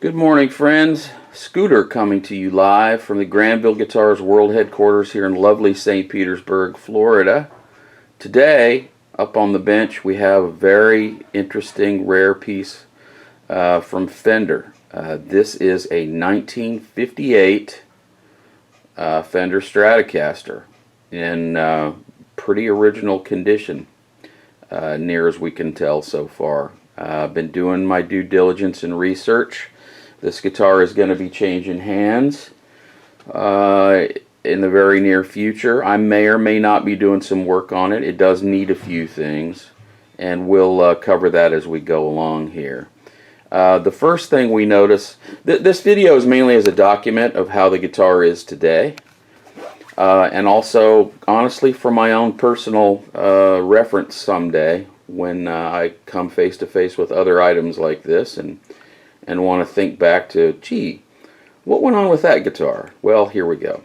Good morning, friends. Scooter coming to you live from the Granville Guitars World Headquarters here in lovely St. Petersburg, Florida. Today, up on the bench, we have a very interesting, rare piece from Fender. This is a 1958 Fender Stratocaster in pretty original condition, near as we can tell so far. I've been doing my due diligence and research. This guitar is going to be changing hands in the very near future. I may or may not be doing some work on it. It does need a few things, and we'll cover that as we go along here. The first thing we notice, this video is mainly as a document of how the guitar is today, and also, honestly, for my own personal reference someday when I come face to face with other items like this and want to think back to, gee, what went on with that guitar? Well, here we go.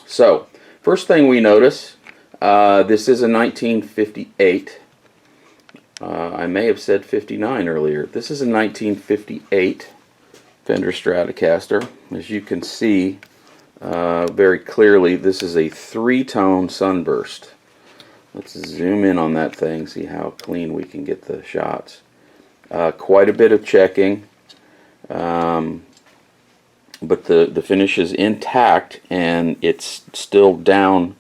So, first thing we notice, this is a 1958. I may have said 59 earlier. This is a 1958 Fender Stratocaster. As you can see very clearly, this is a three-tone sunburst. Let's zoom in on that thing, see how clean we can get the shots. Quite a bit of checking. But the finish is intact and it's still down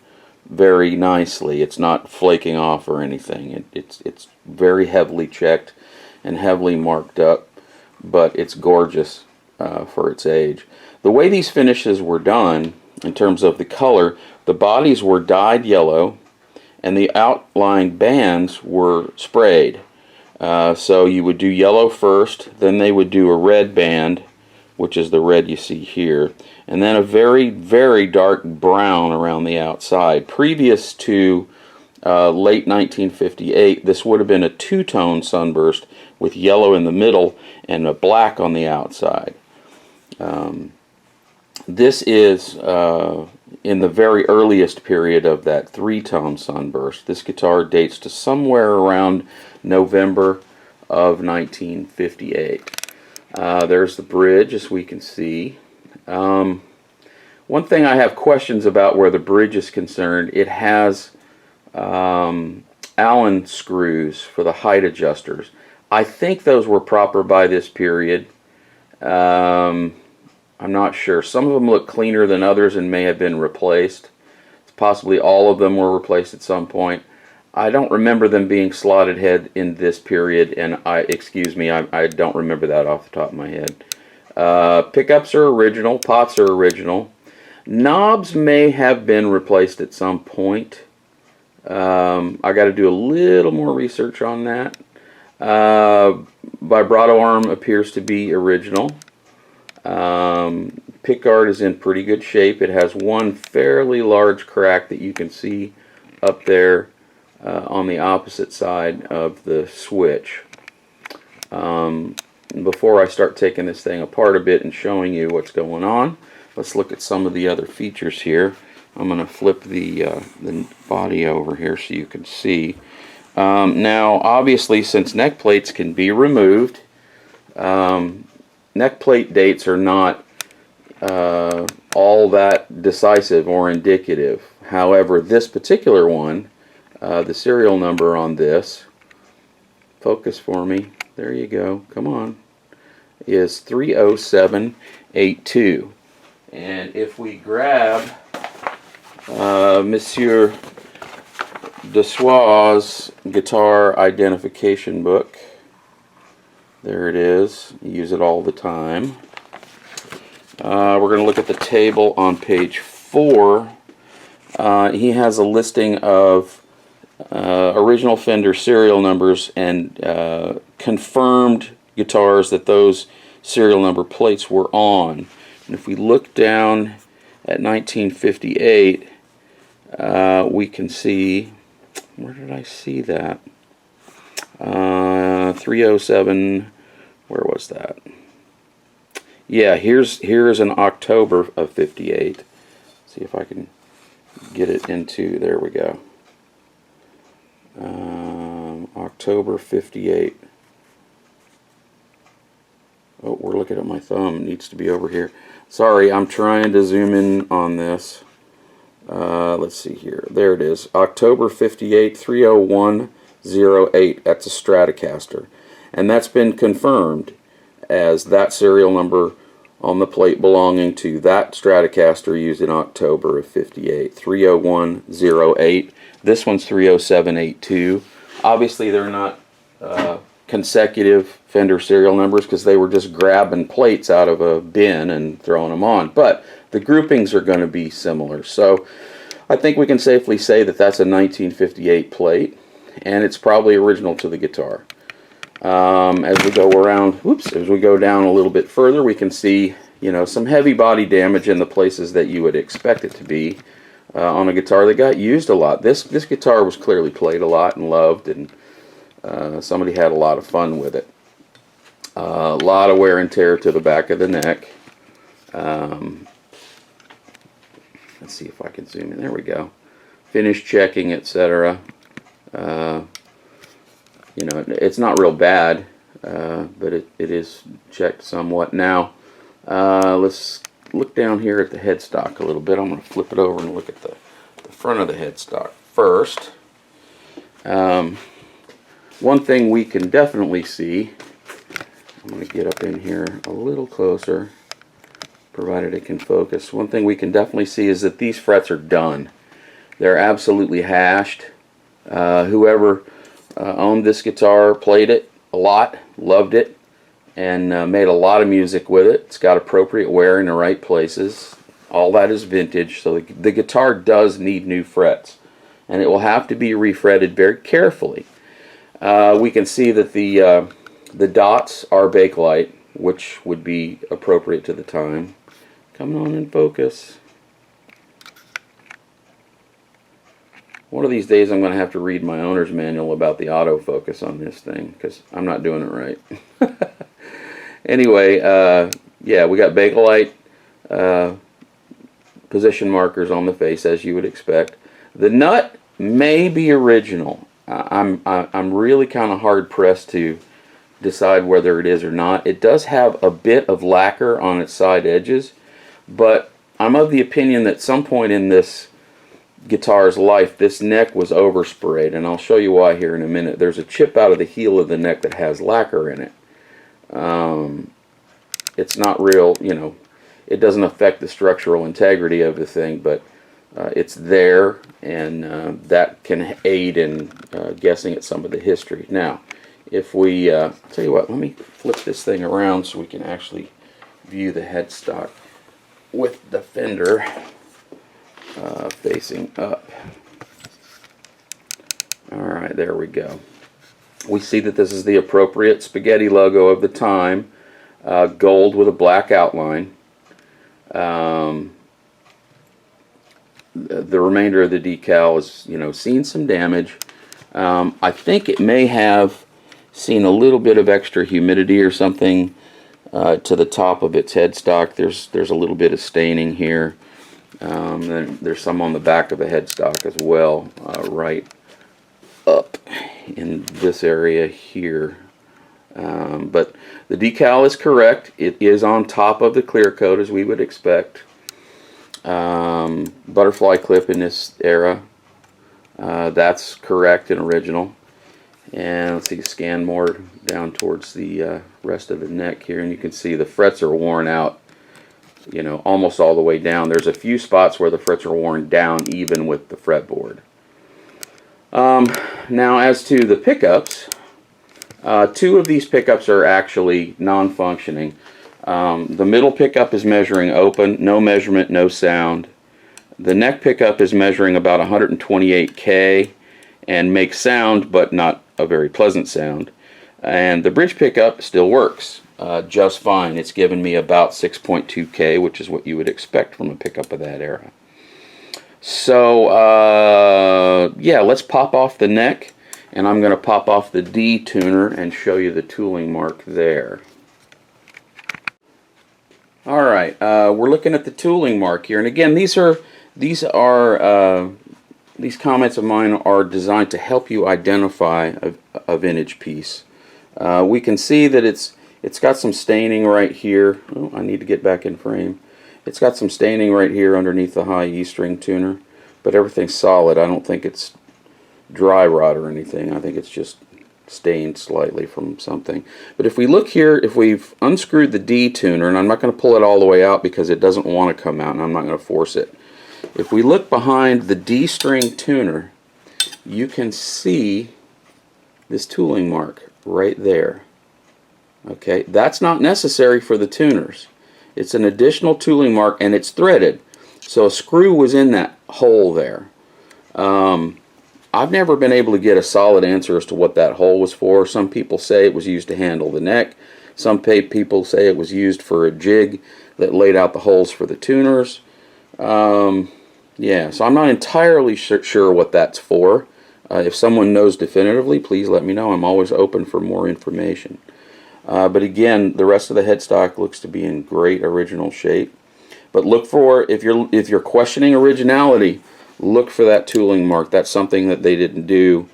very nicely. It's not flaking off or anything. It's very heavily checked and heavily marked up, but it's gorgeous for its age. The way these finishes were done in terms of the color, the bodies were dyed yellow and the outline bands were sprayed. So you would do yellow first, then they would do a red band, which is the red you see here, and then a very, very dark brown around the outside. Previous to late 1958, this would have been a two-tone sunburst with yellow in the middle and a black on the outside. This is in the very earliest period of that three-tone sunburst. This guitar dates to somewhere around November of 1958. There's the bridge, as we can see. One thing I have questions about where the bridge is concerned, it has Allen screws for the height adjusters. I think those were proper by this period. I'm not sure. Some of them look cleaner than others and may have been replaced. Possibly all of them were replaced at some point. I don't remember them being slotted head in this period, and I don't remember that off the top of my head. Pickups are original, pots are original. Knobs may have been replaced at some point. I got to do a little more research on that. Vibrato arm appears to be original. Pickguard is in pretty good shape. It has one fairly large crack that you can see up there on the opposite side of the switch. Before I start taking this thing apart a bit and showing you what's going on, let's look at some of the other features here. I'm going to flip the body over here so you can see. Now, obviously, since neck plates can be removed, neck plate dates are not all that decisive or indicative. However, this particular one, the serial number on this, focus for me, there you go, come on, is 30782. And if we grab Monsieur Dessois' guitar identification book, there it is, I use it all the time. We're going to look at the table on page 4. He has a listing of original Fender serial numbers and confirmed guitars that those serial number plates were on. And if we look down at 1958, we can see, where did I see that? 307, where was that? Yeah, here's an October of 58. See if I can get it into, there we go. October 58. Oh, we're looking at my thumb. It needs to be over here. Sorry, I'm trying to zoom in on this. Let's see here. There it is. October 58, 30108. That's a Stratocaster. And that's been confirmed as that serial number on the plate belonging to that Stratocaster used in October of 58, 30108. This one's 30782. Obviously, they're not consecutive Fender serial numbers because they were just grabbing plates out of a bin and throwing them on. But the groupings are going to be similar. So I think we can safely say that that's a 1958 plate, and it's probably original to the guitar. As we go around, as we go down a little bit further, we can see, you know, some heavy body damage in the places that you would expect it to be on a guitar that got used a lot. This guitar was clearly played a lot and loved, and somebody had a lot of fun with it. A lot of wear and tear to the back of the neck. Let's see if I can zoom in. There we go. Finish checking, etc. You know, it's not real bad, but it is checked somewhat. Now, let's look down here at the headstock a little bit. I'm going to flip it over and look at the front of the headstock first. One thing we can definitely see, I'm going to get up in here a little closer, provided it can focus. One thing we can definitely see is that these frets are done. They're absolutely hashed. Whoever owned this guitar played it a lot, loved it, and made a lot of music with it. It's got appropriate wear in the right places. All that is vintage, so the guitar does need new frets, and it will have to be refretted very carefully. We can see that the dots are Bakelite, which would be appropriate to the time. Coming on in focus. One of these days I'm going to have to read my owner's manual about the autofocus on this thing, because I'm not doing it right. Anyway, yeah, we got Bakelite position markers on the face, as you would expect. The nut may be original. I'm really kind of hard pressed to decide whether it is or not. It does have a bit of lacquer on its side edges, but I'm of the opinion that at some point in this guitar's life, this neck was oversprayed, and I'll show you why here in a minute. There's a chip out of the heel of the neck that has lacquer in it. It's not real, you know, it doesn't affect the structural integrity of the thing, but it's there, and that can aid in guessing at some of the history. Now, if we, I'll tell you what, let me flip this thing around so we can actually view the headstock with the fender facing up. Alright, there we go. We see that this is the appropriate spaghetti logo of the time, gold with a black outline. The remainder of the decal is, you know, seen some damage. I think it may have seen a little bit of extra humidity or something to the top of its headstock. There's a little bit of staining here. Then there's some on the back of the headstock as well, right up in this area here. But the decal is correct. It is on top of the clear coat, as we would expect. Butterfly clip in this era. That's correct and original. And let's see, scan more down towards the rest of the neck here, and you can see the frets are worn out, you know, almost all the way down. There's a few spots where the frets are worn down even with the fretboard. Now, as to the pickups, two of these pickups are actually non-functioning. The middle pickup is measuring open, no measurement, no sound. The neck pickup is measuring about 128K and makes sound, but not a very pleasant sound. And the bridge pickup still works just fine. It's given me about 6.2K, which is what you would expect from a pickup of that era. So yeah, let's pop off the neck, and I'm going to pop off the D tuner and show you the tooling mark there. Alright, we're looking at the tooling mark here, and again, these comments of mine are designed to help you identify a vintage piece. We can see that It's got some staining right here. Oh, I need to get back in frame. It's got some staining right here underneath the high E string tuner, but everything's solid. I don't think it's dry rot or anything. I think it's just stained slightly from something. But if we look here, if we've unscrewed the D tuner, and I'm not going to pull it all the way out because it doesn't want to come out, and I'm not going to force it. If we look behind the D string tuner, you can see this tooling mark right there. Okay, that's not necessary for the tuners. It's an additional tooling mark, and it's threaded. So a screw was in that hole there. I've never been able to get a solid answer as to what that hole was for. Some people say it was used to handle the neck. Some people say it was used for a jig that laid out the holes for the tuners. Yeah, so I'm not entirely sure what that's for. If someone knows definitively, please let me know. I'm always open for more information. But again, the rest of the headstock looks to be in great original shape. But look for, if you're questioning originality, look for that tooling mark. That's something that they didn't do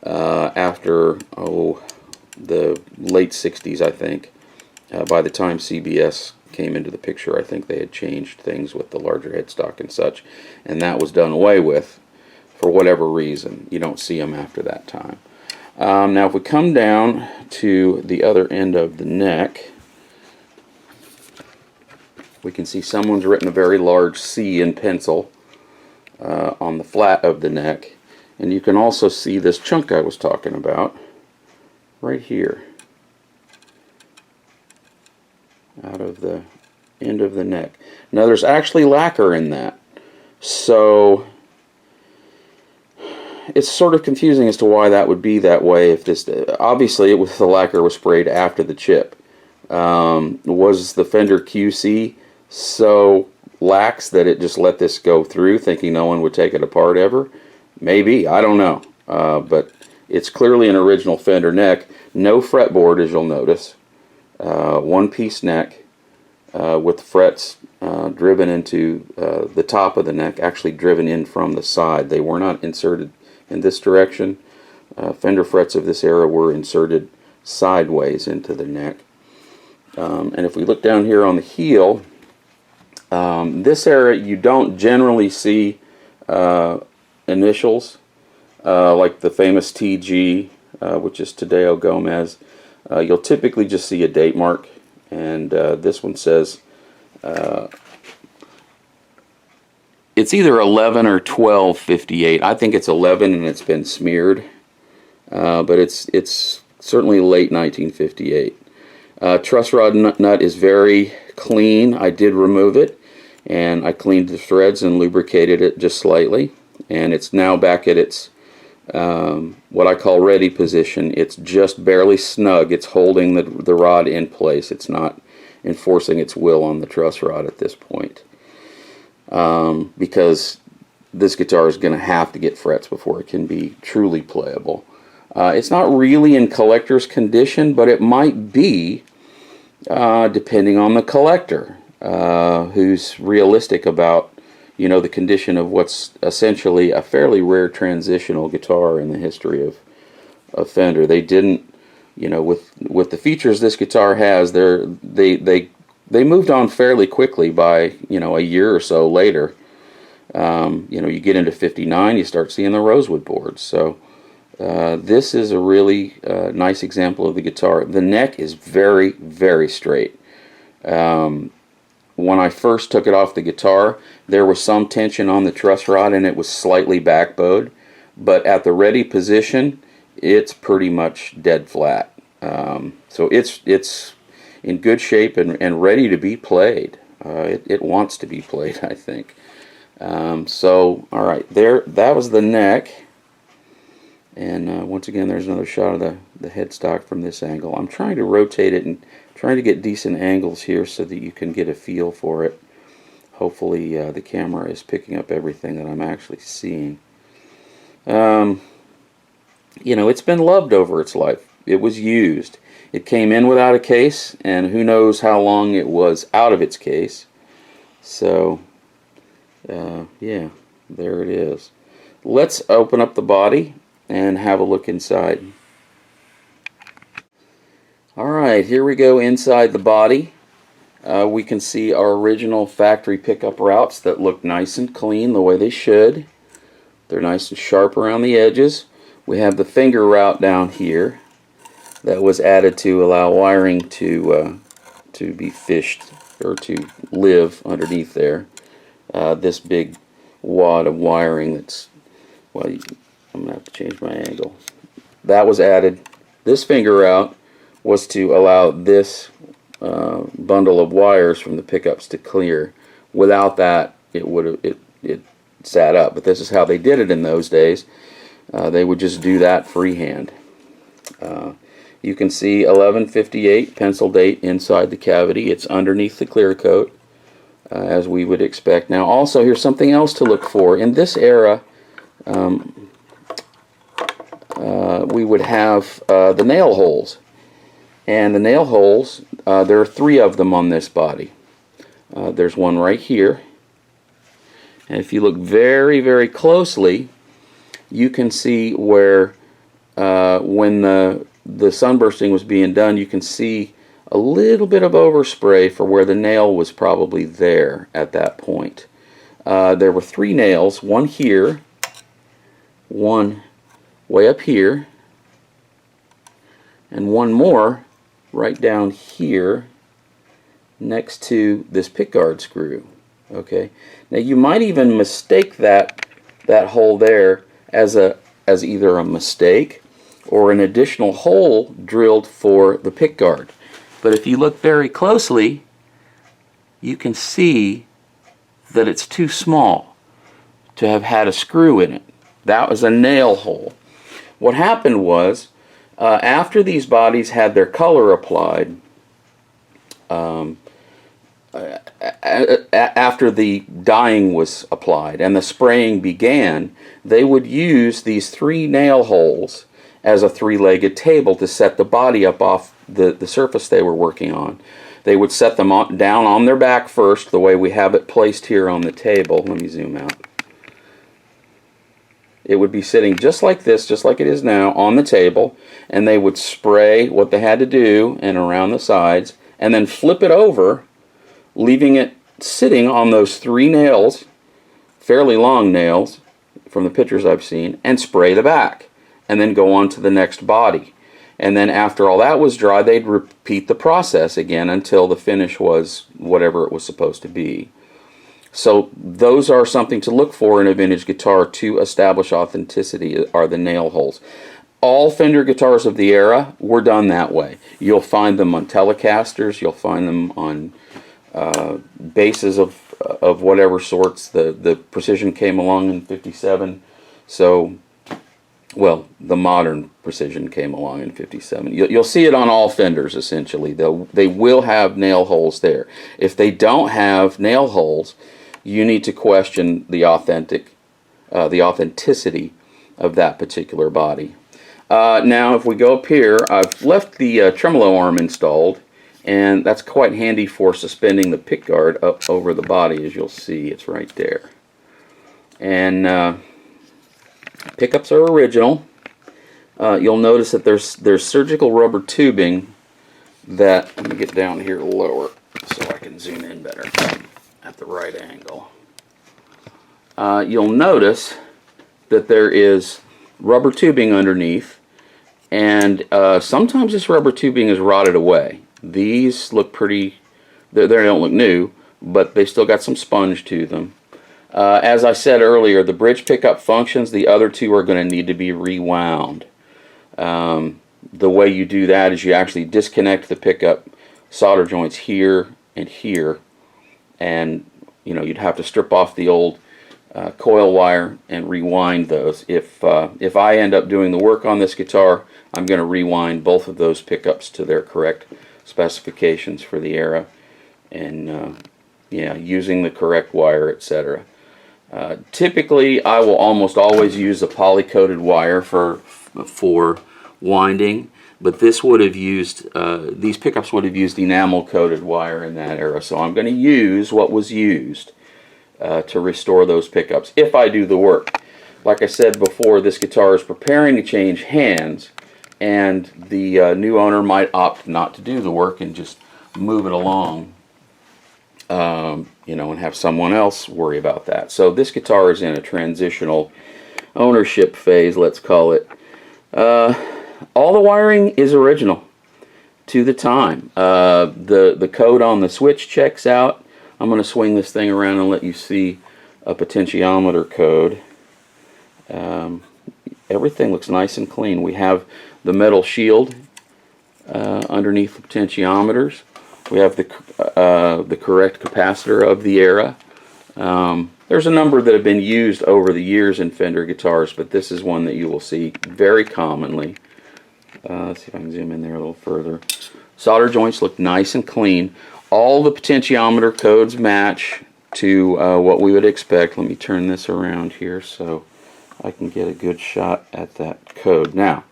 after the late 60s, I think. By the time CBS came into the picture, I think they had changed things with the larger headstock and such, and that was done away with for whatever reason. You don't see them after that time. Now if we come down to the other end of the neck, we can see someone's written a very large C in pencil on the flat of the neck, and you can also see this chunk I was talking about right here out of the end of the neck. Now there's actually lacquer in that, so it's sort of confusing as to why that would be that way. If this, obviously it was, the lacquer was sprayed after the chip. Was the Fender QC so lax that it just let this go through, thinking no one would take it apart ever? Maybe, I don't know. But it's clearly an original Fender neck. No fretboard, as you'll notice. One-piece neck with frets driven into the top of the neck, actually driven in from the side. They were not inserted in this direction. Fender frets of this era were inserted sideways into the neck. And if we look down here on the heel, this era you don't generally see initials like the famous TG, which is Tadeo Gomez. You'll typically just see a date mark, and this one says it's either 11 or 1258. I think it's 11 and it's been smeared, but it's certainly late 1958. Truss rod nut is very clean. I did remove it, and I cleaned the threads and lubricated it just slightly, and it's now back at its what I call ready position. It's just barely snug. It's holding the rod in place. It's not enforcing its will on the truss rod at this point, because this guitar is going to have to get frets before it can be truly playable. It's not really in collector's condition, but it might be, depending on the collector, who's realistic about, you know, the condition of what's essentially a fairly rare transitional guitar in the history of Fender. They didn't, you know, with the features this guitar has, they moved on fairly quickly. By, you know, a year or so later, you know, you get into 59, you start seeing the rosewood boards. So this is a really nice example of the guitar. The neck is very, very straight. When I first took it off the guitar, there was some tension on the truss rod and it was slightly backbowed, but at the ready position, it's pretty much dead flat. So it's in good shape and ready to be played. It wants to be played, I think. So, all right, that was the neck. And once again, there's another shot of the headstock from this angle. I'm trying to rotate it and trying to get decent angles here so that you can get a feel for it. Hopefully the camera is picking up everything that I'm actually seeing. You know, it's been loved over its life. It was used. It came in without a case, and who knows how long it was out of its case. So, yeah, there it is. Let's open up the body and have a look inside. Alright, here we go inside the body. We can see our original factory pickup routes that look nice and clean the way they should. They're nice and sharp around the edges. We have the finger route down here that was added to allow wiring to be fished or to live underneath there. This big wad of wiring that's, well, I'm going to have to change my angle. That was added. This finger route was to allow this bundle of wires from the pickups to clear. Without that, it sat up. But this is how they did it in those days. They would just do that freehand. You can see 1158 pencil date inside the cavity. It's underneath the clear coat, as we would expect. Now, also, here's something else to look for. In this era, we would have the nail holes. And the nail holes, there are 3 of them on this body. There's one right here. And if you look very, very closely, you can see where when the sunbursting was being done, you can see a little bit of overspray for where the nail was probably there at that point. There were 3 nails, one here, one way up here, and one more right down here next to this pickguard screw. Okay, now you might even mistake that hole there as either a mistake or an additional hole drilled for the pickguard. But if you look very closely, you can see that it's too small to have had a screw in it. That was a nail hole. What happened was, after these bodies had their color applied, after the dyeing was applied and the spraying began, they would use these 3 nail holes as a 3-legged table to set the body up off the surface they were working on. They would set them down on their back first, the way we have it placed here on the table. Let me zoom out. It would be sitting just like this, just like it is now, on the table, and they would spray what they had to do and around the sides, and then flip it over, leaving it sitting on those 3 nails, fairly long nails from the pictures I've seen, and spray the back, and then go on to the next body. And then after all that was dry, they'd repeat the process again until the finish was whatever it was supposed to be. So those are something to look for in a vintage guitar to establish authenticity, are the nail holes. All Fender guitars of the era were done that way. You'll find them on Telecasters, you'll find them on basses of whatever sorts. The Precision came along in '57, so, well, the modern Precision came along in '57. You'll see it on all Fenders, essentially. They will have nail holes there. If they don't have nail holes, you need to question the authenticity of that particular body. Now, if we go up here, I've left the tremolo arm installed, and that's quite handy for suspending the pickguard up over the body. As you'll see, it's right there. And pickups are original. You'll notice that there's surgical rubber tubing that, let me get down here lower so I can zoom in better at the right angle. You'll notice that there is rubber tubing underneath, and sometimes this rubber tubing is rotted away. These look pretty, they don't look new, but they still got some sponge to them. As I said earlier, the bridge pickup functions. The other 2 are going to need to be rewound. The way you do that is you actually disconnect the pickup solder joints here and here, and you'd have to strip off the old coil wire and rewind those. If I end up doing the work on this guitar, I'm going to rewind both of those pickups to their correct specifications for the era, and using the correct wire, etc. Typically, I will almost always use a poly-coated wire for winding, but this would have used these pickups would have used enamel-coated wire in that era. So I'm going to use what was used to restore those pickups if I do the work. Like I said before, this guitar is preparing to change hands, and the new owner might opt not to do the work and just move it along, you know, and have someone else worry about that. So this guitar is in a transitional ownership phase, let's call it. All the wiring is original to the time. The code on the switch checks out. I'm going to swing this thing around and let you see a potentiometer code. Everything looks nice and clean. We have the metal shield underneath the potentiometers. We have the correct capacitor of the era. There's a number that have been used over the years in Fender guitars, but this is one that you will see very commonly. Let's see if I can zoom in there a little further. Solder joints look nice and clean. All the potentiometer codes match to what we would expect. Let me turn this around here so I can get a good shot at that code. Now,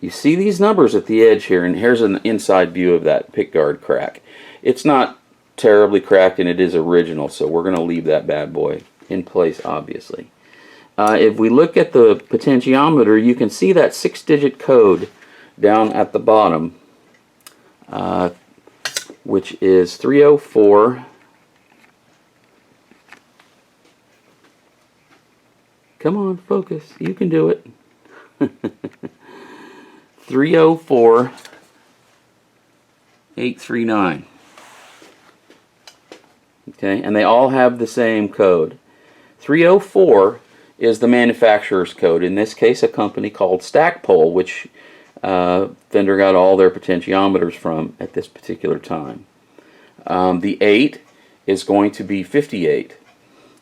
you see these numbers at the edge here, and here's an inside view of that pickguard crack. It's not terribly cracked, and it is original, so we're going to leave that bad boy in place, obviously. If we look at the potentiometer, you can see that 6-digit code down at the bottom, which is 304. Come on, focus. You can do it. 304-839. Okay, and they all have the same code. 304 is the manufacturer's code. In this case, a company called Stackpole, which Fender got all their potentiometers from at this particular time. The 8 is going to be 58.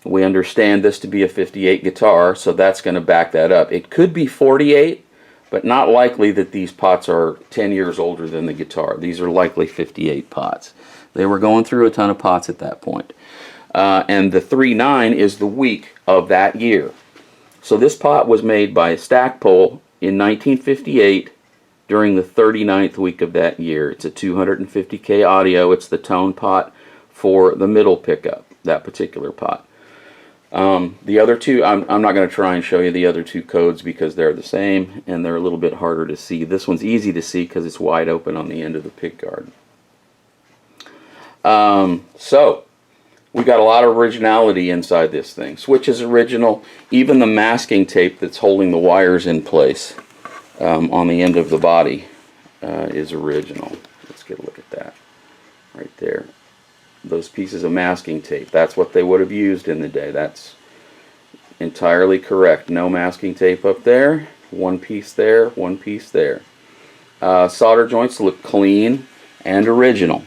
We understand this to be a 58 guitar, so that's going to back that up. It could be 48, but not likely that these pots are 10 years older than the guitar. These are likely 58 pots. They were going through a ton of pots at that point. And the 3.9 is the week of that year. So this pot was made by Stackpole in 1958 during the 39th week of that year. It's a 250K audio. It's the tone pot for the middle pickup, that particular pot. The other two, I'm not going to try and show you the other two codes because they're the same and they're a little bit harder to see. This one's easy to see because it's wide open on the end of the pickguard. So we got a lot of originality inside this thing. Switch is original. Even the masking tape that's holding the wires in place on the end of the body is original. Let's get a look at that right there. Those pieces of masking tape, that's what they would have used in the day. That's entirely correct. No masking tape up there. One piece there, one piece there. Solder joints look clean and original.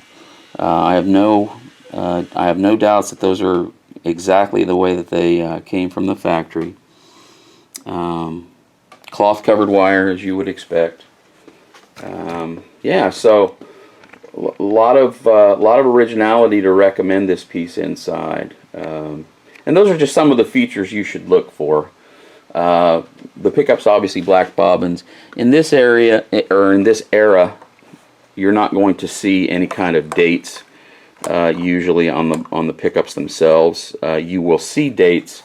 I have no doubts that those are exactly the way that they came from the factory. Cloth covered wire, as you would expect. Yeah, so a lot of originality to recommend this piece inside. And those are just some of the features you should look for. The pickup's obviously black bobbins. In this area, or in this era, you're not going to see any kind of dates usually on the pickups themselves. You will see dates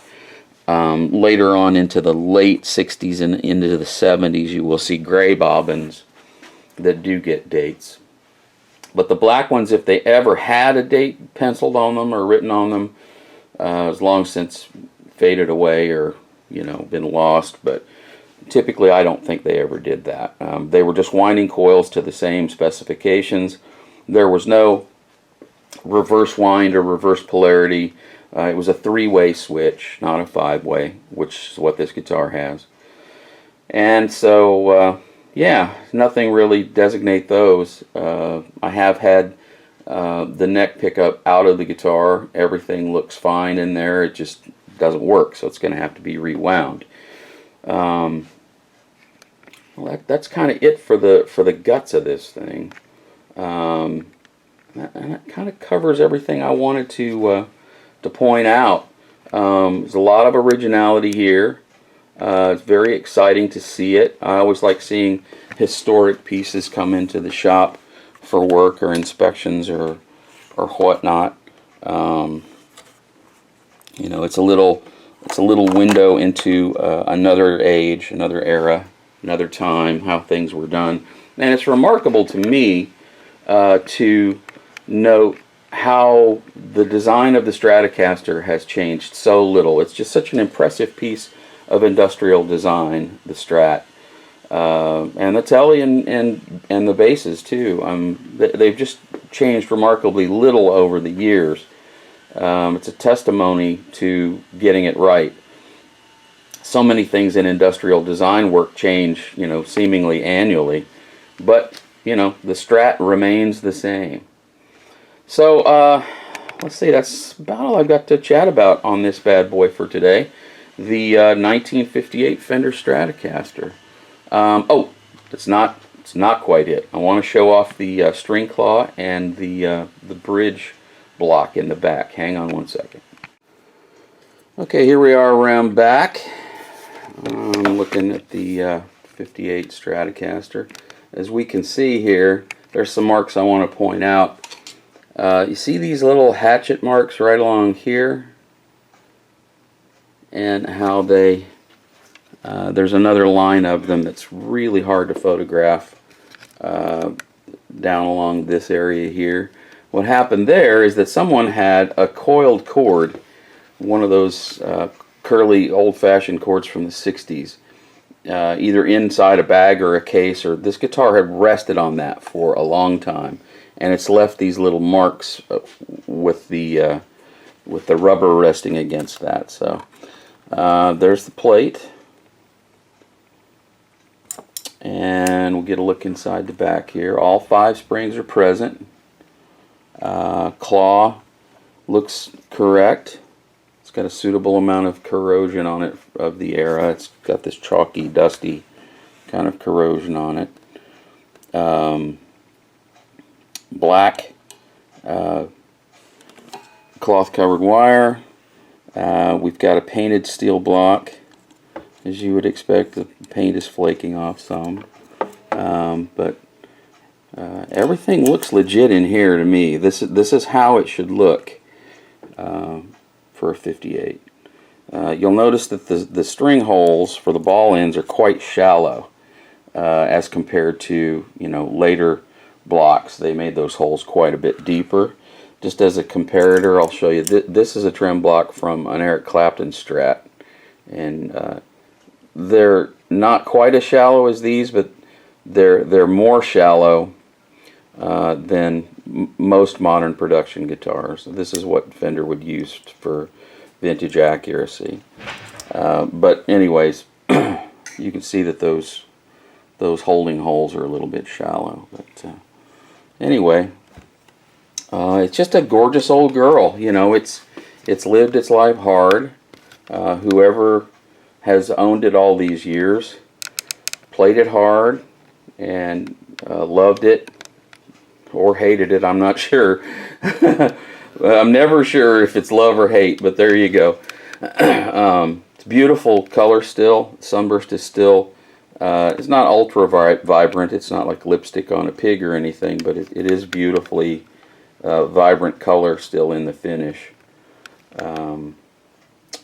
later on into the late 60s and into the 70s. You will see gray bobbins that do get dates. But the black ones, if they ever had a date penciled on them or written on them, has long since faded away or, you know, been lost. But typically, I don't think they ever did that. They were just winding coils to the same specifications. There was no reverse wind or reverse polarity. It was a 3-way switch, not a 5-way, which is what this guitar has. And so, yeah, nothing really designate those. I have had the neck pickup out of the guitar. Everything looks fine in there. It just doesn't work, so it's going to have to be rewound. Well, that's kind of it for the guts of this thing. And that kind of covers everything I wanted to point out. There's a lot of originality here. It's very exciting to see it. I always like seeing historic pieces come into the shop for work or inspections or whatnot. You know, it's a little window into another age, another era another time how things were done. And it's remarkable to me to note how the design of the Stratocaster has changed so little. It's just such an impressive piece of industrial design, the Strat. And the telly and the basses too. They've just changed remarkably little over the years. It's a testimony to getting it right. So many things in industrial design work change, seemingly annually, but the Strat remains the same. So let's see, that's about all I've got to chat about on this bad boy for today. The 1958 Fender Stratocaster. Oh, it's not quite it. I want to show off the string claw and the bridge block in the back. Hang on one second. Okay, here we are around back. I'm looking at the 58 Stratocaster. As we can see here, there's some marks I want to point out. You see these little hatchet marks right along here, and how they there's another line of them that's really hard to photograph down along this area here. What happened there is that someone had a coiled cord, one of those curly old-fashioned cords from the 60s, either inside a bag or a case, or this guitar had rested on that for a long time, and it's left these little marks with the rubber resting against that. So there's the plate. And we'll get a look inside the back here. All 5 springs are present. Claw looks correct. It's got a suitable amount of corrosion on it of the era. It's got this chalky, dusty kind of corrosion on it. Black cloth covered wire. We've got a painted steel block. As you would expect, the paint is flaking off some, but everything looks legit in here to me. This is how it should look for a 58. You'll notice that the string holes for the ball ends are quite shallow as compared to later blocks. They made those holes quite a bit deeper. Just as a comparator, I'll show you. This is a trem block from an Eric Clapton Strat, and they're not quite as shallow as these, but they're more shallow than most modern production guitars. This is what Fender would use for vintage accuracy. But anyways, you can see that those holding holes are a little bit shallow. But anyway, it's just a gorgeous old girl. It's lived its life hard. Whoever has owned it all these years, played it hard, and loved it or hated it. I'm not sure. I'm never sure if it's love or hate, but there you go. It's beautiful color still. Sunburst is still, it's not ultra vibrant. It's not like lipstick on a pig or anything, but it is beautifully vibrant color still in the finish.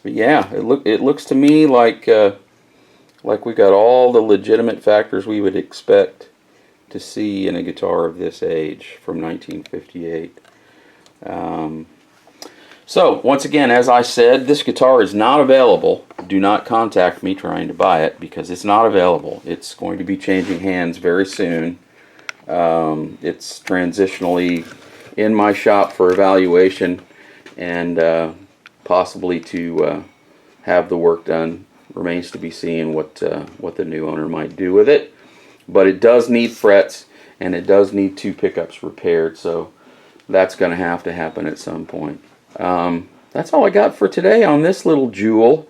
But yeah, it looks to me like we got all the legitimate factors we would expect to see in a guitar of this age from 1958. So once again, as I said, this guitar is not available. Do not contact me trying to buy it, because it's not available. It's going to be changing hands very soon. It's transitionally in my shop for evaluation, and possibly to have the work done. Remains to be seen what the new owner might do with it. But it does need frets, and it does need 2 pickups repaired, so that's going to have to happen at some point. That's all I got for today on this little jewel.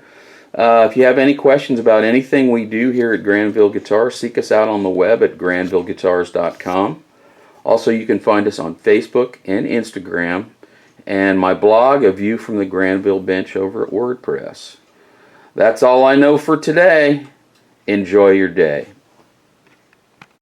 If you have any questions about anything we do here at Granville Guitar, seek us out on the web at granvilleguitars.com. Also, you can find us on Facebook and Instagram, and my blog, A View from the Granville Bench, over at WordPress. That's all I know for today. Enjoy your day.